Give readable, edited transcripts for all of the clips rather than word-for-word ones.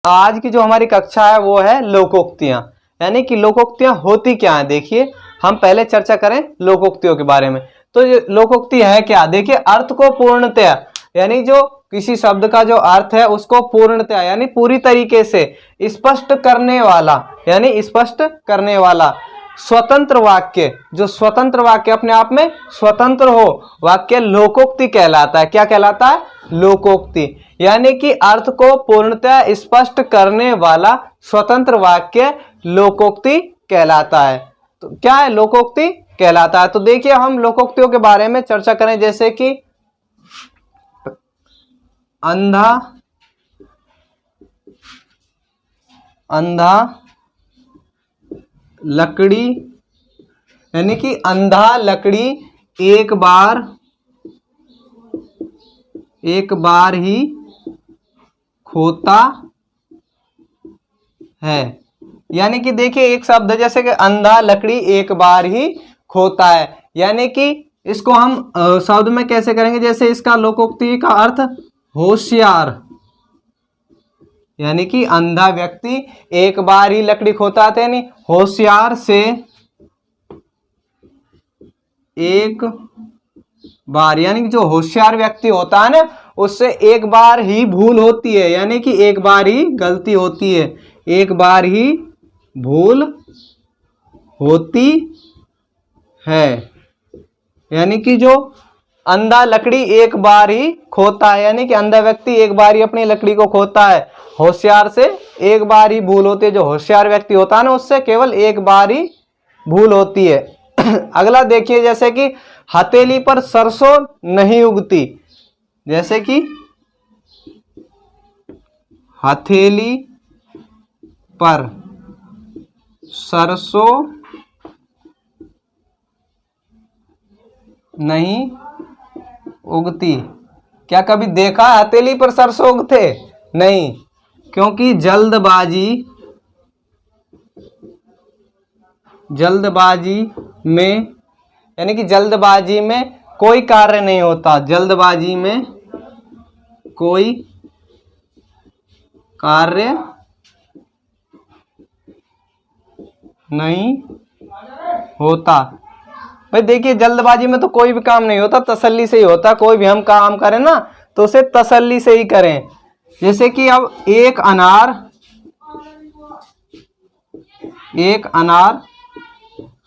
आज की जो हमारी कक्षा है वो है लोकोक्तियां, यानी कि लोकोक्तियां होती क्या है। देखिए हम पहले चर्चा करें लोकोक्तियों के बारे में। तो ये लोकोक्ति है क्या, देखिए अर्थ को पूर्णतया, यानी जो किसी शब्द का जो अर्थ है उसको पूर्णतया यानी पूरी तरीके से स्पष्ट करने वाला, यानी स्पष्ट करने वाला स्वतंत्र वाक्य, जो स्वतंत्र वाक्य अपने आप में स्वतंत्र हो, वाक्य लोकोक्ति कहलाता है। क्या कहलाता है? लोकोक्ति। यानी कि अर्थ को पूर्णतः स्पष्ट करने वाला स्वतंत्र वाक्य लोकोक्ति कहलाता है। तो क्या है? लोकोक्ति कहलाता है। तो देखिए हम लोकोक्तियों के बारे में चर्चा करें, जैसे कि अंधा अंधा लकड़ी, यानी कि अंधा लकड़ी एक बार ही खोता है। यानी कि देखिए एक शब्द है जैसे कि अंधा लकड़ी एक बार ही खोता है, यानी कि इसको हम शब्द में कैसे करेंगे, जैसे इसका लोकोक्ति का अर्थ होशियार, यानी कि अंधा व्यक्ति एक बार ही लकड़ी खोता है, यानी होशियार से एक बार, यानी कि जो होशियार व्यक्ति होता है ना उससे एक बार ही भूल होती है, यानी कि एक बार ही गलती होती है, एक बार ही भूल होती है। यानी कि जो अंधा लकड़ी एक बार ही खोता है, यानी कि अंधा व्यक्ति एक बार ही अपनी लकड़ी को खोता है, होशियार से एक बार ही भूल होती है। जो होशियार व्यक्ति होता है ना उससे केवल एक बार ही भूल होती है। अगला देखिए, जैसे कि हथेली पर सरसों नहीं उगती, जैसे कि हथेली पर सरसों नहीं उगती। क्या कभी देखा हथेली पर सरसों उगते? नहीं, क्योंकि जल्दबाजी में, यानी कि जल्दबाजी में कोई कार्य नहीं होता, जल्दबाजी में कोई कार्य नहीं होता। भाई देखिए जल्दबाजी में तो कोई भी काम नहीं होता, तसल्ली से ही होता। कोई भी हम काम करें ना तो उसे तसल्ली से ही करें। जैसे कि अब एक अनार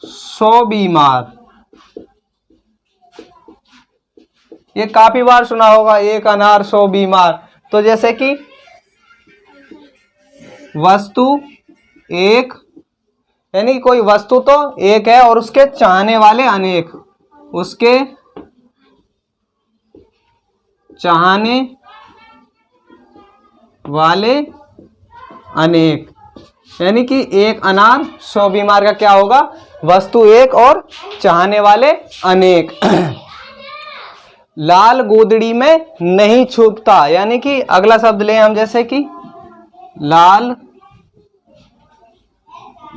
100 बीमार, ये काफी बार सुना होगा, एक अनार 100 बीमार। तो जैसे कि वस्तु एक, यानी कोई वस्तु तो एक है और उसके चाहने वाले अनेक, उसके चाहने वाले अनेक, यानी कि एक अनार 100 बीमार का क्या होगा? वस्तु एक और चाहने वाले अनेक। लाल गूदड़ी में नहीं छुपता, यानी कि अगला शब्द लें हम, जैसे कि लाल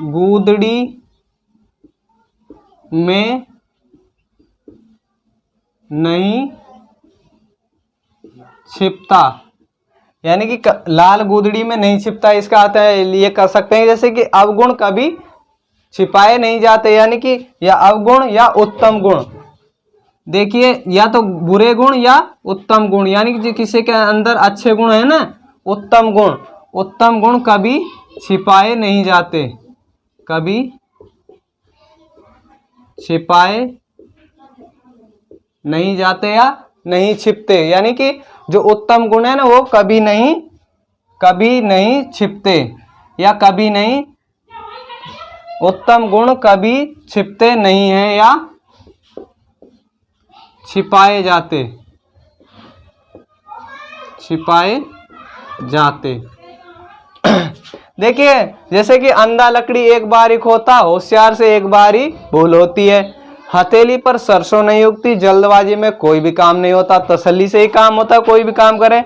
गूदड़ी में नहीं छिपता, यानी कि लाल गूदड़ी में नहीं छिपता। इसका अर्थ है ये कर सकते हैं जैसे कि अवगुण कभी छिपाए नहीं जाते, यानी कि या अवगुण या उत्तम गुण। देखिए या तो बुरे गुण या उत्तम गुण, यानी कि किसी के अंदर अच्छे गुण है ना, उत्तम गुण कभी छिपाए नहीं जाते, कभी छिपाए नहीं जाते या नहीं छिपते। यानी कि जो उत्तम गुण है ना वो कभी नहीं छिपते, या कभी नहीं, उत्तम गुण कभी छिपते नहीं हैं या छिपाए जाते। देखिए जैसे कि अंधा लकड़ी एक बार ही खोता, होशियार से एक बार ही भूल होती है। हथेली पर सरसों नहीं उगती, जल्दबाजी में कोई भी काम नहीं होता, तसल्ली से ही काम होता, कोई भी काम करें।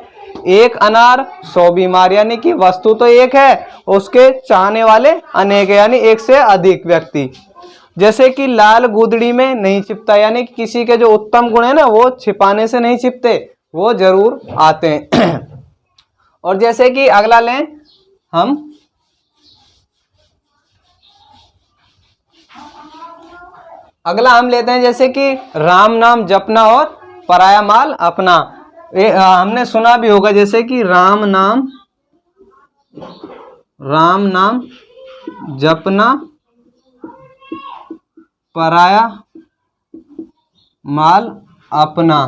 एक अनार 100 बीमार, यानी कि वस्तु तो एक है, उसके चाहने वाले अनेक, यानी एक से अधिक व्यक्ति। जैसे कि लाल गूदड़ी में नहीं छिपता, यानी कि किसी के जो उत्तम गुण है ना वो छिपाने से नहीं छिपते, वो जरूर आते हैं। और जैसे कि अगला लें, हम अगला हम लेते हैं जैसे कि राम नाम जपना और पराया माल अपना। हमने सुना भी होगा जैसे कि राम नाम जपना पराया माल अपना,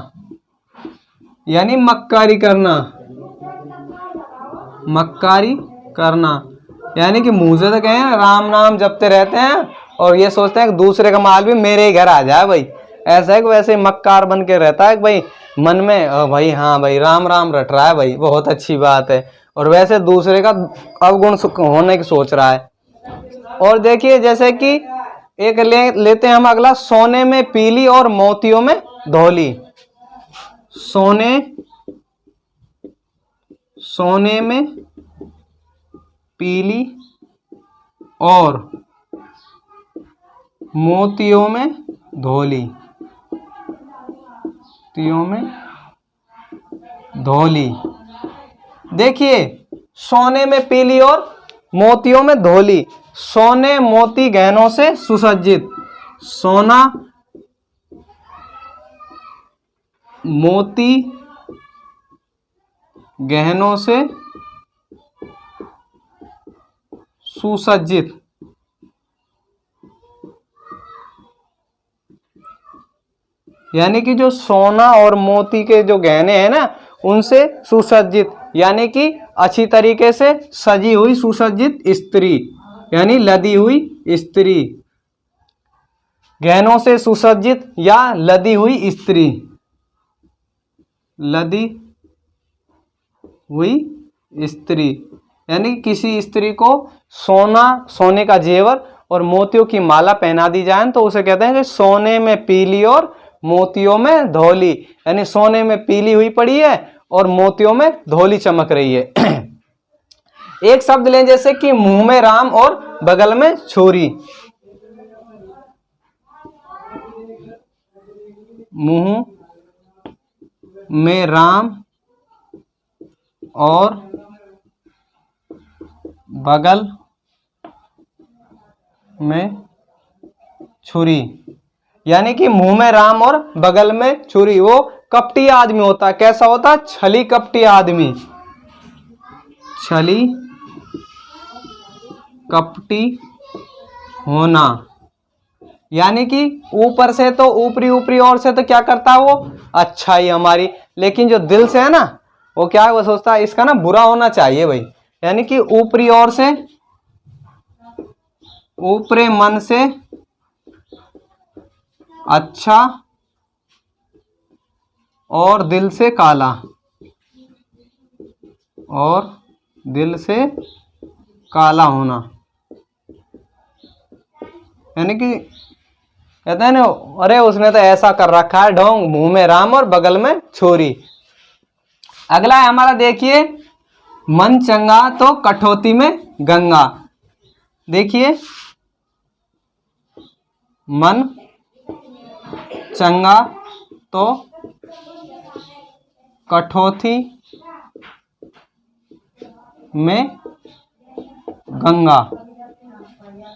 यानी मक्कारी करना, यानी कि मुंह से तो कहें राम नाम जपते रहते हैं और ये सोचते हैं कि दूसरे का माल भी मेरे ही घर आ जाए भाई। ऐसा है कि वैसे मक्कार बन के रहता है कि भाई मन में भाई हाँ भाई राम राम रट रहा है भाई, बहुत अच्छी बात है, और वैसे दूसरे का अवगुण होने की सोच रहा है। और देखिए जैसे कि एक लेते हैं हम अगला, सोने में पीली और मोतियों में धौली। सोने में पीली और मोतियों में धौली। देखिए सोने में पीली और मोतियों में धौली, सोने मोती गहनों से सुसज्जित, सोना मोती गहनों से सुसज्जित, यानी कि जो सोना और मोती के जो गहने हैं ना उनसे सुसज्जित, यानी कि अच्छी तरीके से सजी हुई सुसज्जित स्त्री, यानी लदी हुई स्त्री। गहनों से सुसज्जित या लदी हुई स्त्री, लदी हुई स्त्री, यानी किसी स्त्री को सोने का जेवर और मोतियों की माला पहना दी जाए तो उसे कहते हैं कि सोने में पीली और मोतियों में धौली, यानी सोने में पीली हुई पड़ी है और मोतियों में धौली चमक रही है। एक शब्द लें जैसे कि मुंह में राम और बगल में छुरी। मुंह में राम और बगल में छुरी, यानी कि मुंह में राम और बगल में छुरी। वो कपटी आदमी होता है, कैसा होता है? छली कपटी आदमी, छली कपटी होना, यानी कि ऊपर से तो ऊपरी ओर से तो क्या करता है वो अच्छा ही हमारी, लेकिन जो दिल से है ना वो क्या है, वो सोचता है इसका ना बुरा होना चाहिए भाई, यानी कि ऊपरी ओर से, ऊपरे मन से अच्छा और दिल से काला, और दिल से काला होना, यानी कि कहते हैं ना अरे उसने तो ऐसा कर रखा है ढोंग, मुंह में राम और बगल में छुरी। अगला है हमारा, देखिए मन चंगा तो कठौती में गंगा। देखिए मन चंगा तो कठौती में गंगा।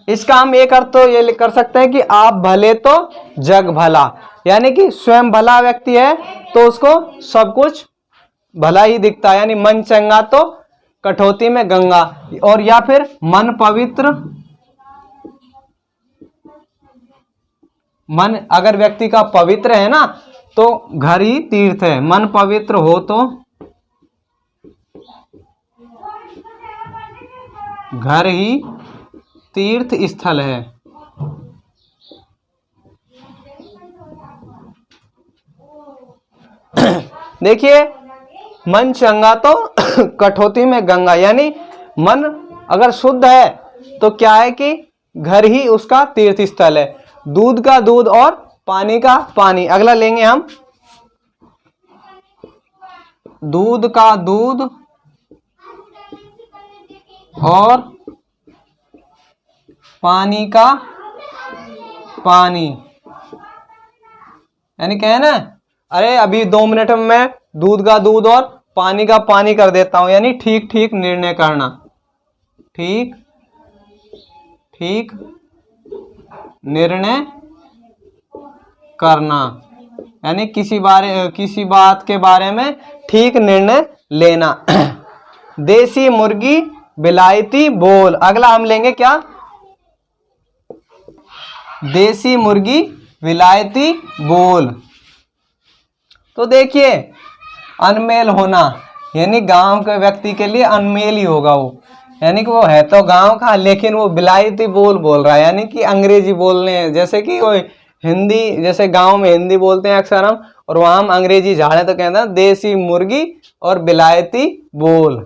इसका हम एक अर्थ तो ये कर सकते हैं कि आप भले तो जग भला, यानी कि स्वयं भला व्यक्ति है तो उसको सब कुछ भला ही दिखता है, यानी मन चंगा तो कठौती में गंगा। और या फिर मन पवित्र, मन अगर व्यक्ति का पवित्र है ना तो घर ही तीर्थ है, मन पवित्र हो तो घर ही तीर्थ स्थल है। देखिए मन चंगा तो कठौती में गंगा, यानी मन अगर शुद्ध है तो क्या है कि घर ही उसका तीर्थ स्थल है, दूध का दूध और पानी का पानी। अगला लेंगे हम, दूध का दूध और पानी का पानी, यानी क्या है ना, अरे अभी 2 मिनट में मैं दूध का दूध और पानी का पानी कर देता हूं, यानी ठीक ठीक निर्णय करना। ठीक ठीक निर्णय करना, यानी किसी बात के बारे में ठीक निर्णय लेना। देसी मुर्गी विलायती बोल, अगला हम लेंगे क्या, देसी मुर्गी विलायती बोल। तो देखिए अनमेल होना, यानी गांव के व्यक्ति के लिए अनमेल ही होगा वो, यानी कि वो है तो गांव का लेकिन वो विलायती बोल रहा है, यानी कि अंग्रेजी बोलने हैं। जैसे कि कोई हिंदी, जैसे गांव में हिंदी बोलते हैं अक्सर हम, और वहां हम अंग्रेजी झाड़े तो कहते हैं देसी मुर्गी और विलायती बोल।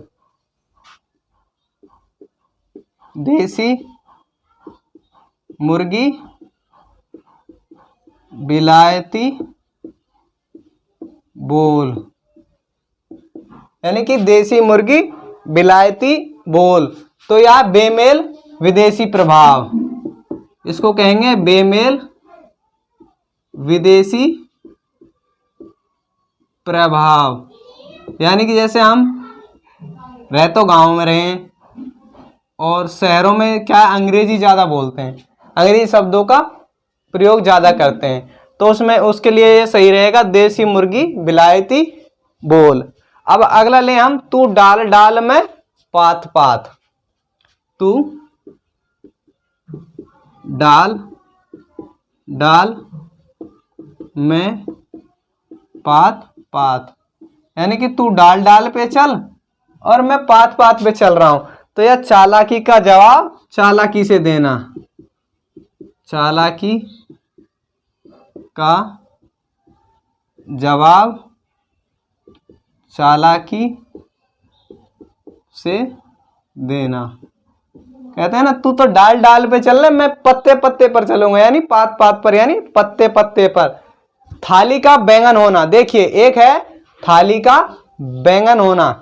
देसी मुर्गी विलायती बोल, यानी कि देसी मुर्गी विलायती बोल। तो यह बेमेल विदेशी प्रभाव, इसको कहेंगे बेमेल विदेशी प्रभाव, यानी कि जैसे हम रह तो गांव में रहे और शहरों में क्या अंग्रेजी ज़्यादा बोलते हैं, अंग्रेजी शब्दों का प्रयोग ज़्यादा करते हैं, तो उसमें उसके लिए ये सही रहेगा देसी मुर्गी विलायती बोल। अब अगला ले हम, तू डाल डाल में पात पात, तू डाल डाल में पात पात, यानी कि तू डाल डाल पे चल और मैं पात पात पे चल रहा हूं। तो यह चालाकी का जवाब चालाकी से देना, चालाकी का जवाब चालाकी से देना। कहते हैं ना तू तो डाल डाल पे चल रहा, मैं पत्ते पत्ते पर चलूंगा, यानी पात पात पर, यानी पत्ते पत्ते पर। थाली का बैंगन होना, देखिए एक है थाली का बैंगन होना,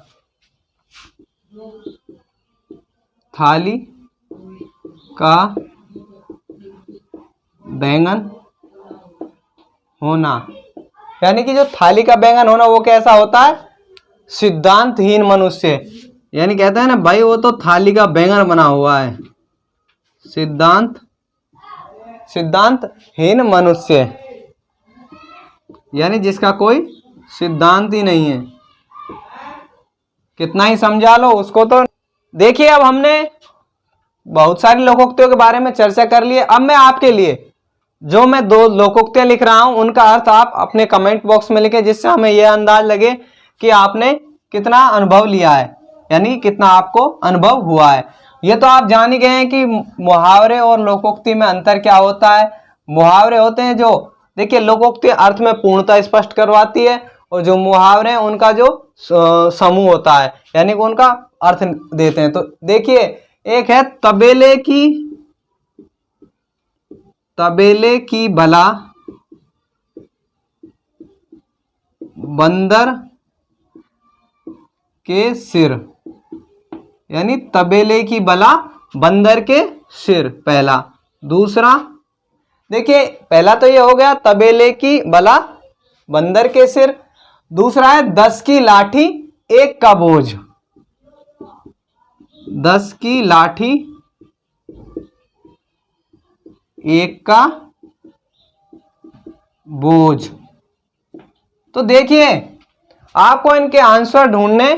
थाली का बैंगन होना, यानी कि जो थाली का बैंगन होना वो कैसा होता है, सिद्धांतहीन मनुष्य, यानी कहते हैं ना भाई वो तो थाली का बैंगन बना हुआ है, सिद्धांतहीन मनुष्य, यानी जिसका कोई सिद्धांत ही नहीं है, कितना ही समझा लो उसको। तो देखिए अब हमने बहुत सारी लोकोक्तियों के बारे में चर्चा कर ली है। अब मैं आपके लिए जो मैं 2 लोकोक्तियां लिख रहा हूं उनका अर्थ आप अपने कमेंट बॉक्स में लिखें, जिससे हमें यह अंदाज लगे कि आपने कितना अनुभव लिया है, यानी कितना आपको अनुभव हुआ है। ये तो आप जान ही गए हैं कि मुहावरे और लोकोक्ति में अंतर क्या होता है। मुहावरे होते हैं जो, देखिए लोकोक्ति अर्थ में पूर्णता स्पष्ट करवाती है, और जो मुहावरे हैं उनका जो समूह होता है, यानी कि उनका अर्थ देते हैं। तो देखिए एक है तबेले की बला बंदर के सिर, यानी तबेले की बला बंदर के सिर, पहला। दूसरा देखिए पहला तो ये हो गया तबेले की बला बंदर के सिर, दूसरा है 10 की लाठी 1 का बोझ, 10 की लाठी 1 का बोझ। तो देखिए आपको इनके आंसर ढूंढने,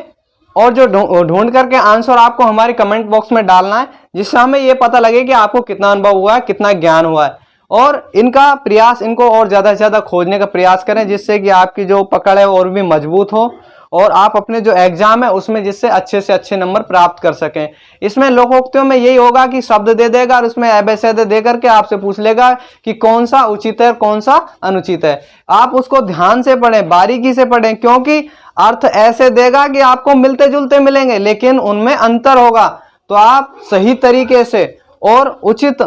और जो ढूंढ करके आंसर आपको हमारे कमेंट बॉक्स में डालना है, जिससे हमें यह पता लगे कि आपको कितना अनुभव हुआ है, कितना ज्ञान हुआ है। और इनका प्रयास, इनको और ज़्यादा से ज़्यादा खोजने का प्रयास करें, जिससे कि आपकी जो पकड़ है और भी मजबूत हो, और आप अपने जो एग्जाम है उसमें जिससे अच्छे से अच्छे नंबर प्राप्त कर सकें। इसमें लोकोक्तियों में यही होगा कि शब्द दे देगा और उसमें अवैध दे करके आपसे पूछ लेगा कि कौन सा उचित है और कौन सा अनुचित है। आप उसको ध्यान से पढ़ें, बारीकी से पढ़ें, क्योंकि अर्थ ऐसे देगा कि आपको मिलते जुलते मिलेंगे लेकिन उनमें अंतर होगा। तो आप सही तरीके से और उचित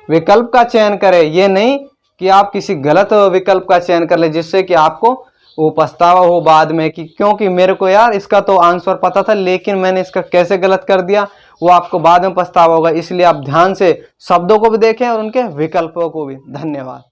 विकल्प का चयन करें, ये नहीं कि आप किसी गलत विकल्प का चयन कर ले जिससे कि आपको वो पछतावा हो बाद में कि क्योंकि मेरे को यार इसका तो आंसर पता था लेकिन मैंने इसका कैसे गलत कर दिया, वो आपको बाद में पछतावा होगा। इसलिए आप ध्यान से शब्दों को भी देखें और उनके विकल्पों को भी। धन्यवाद।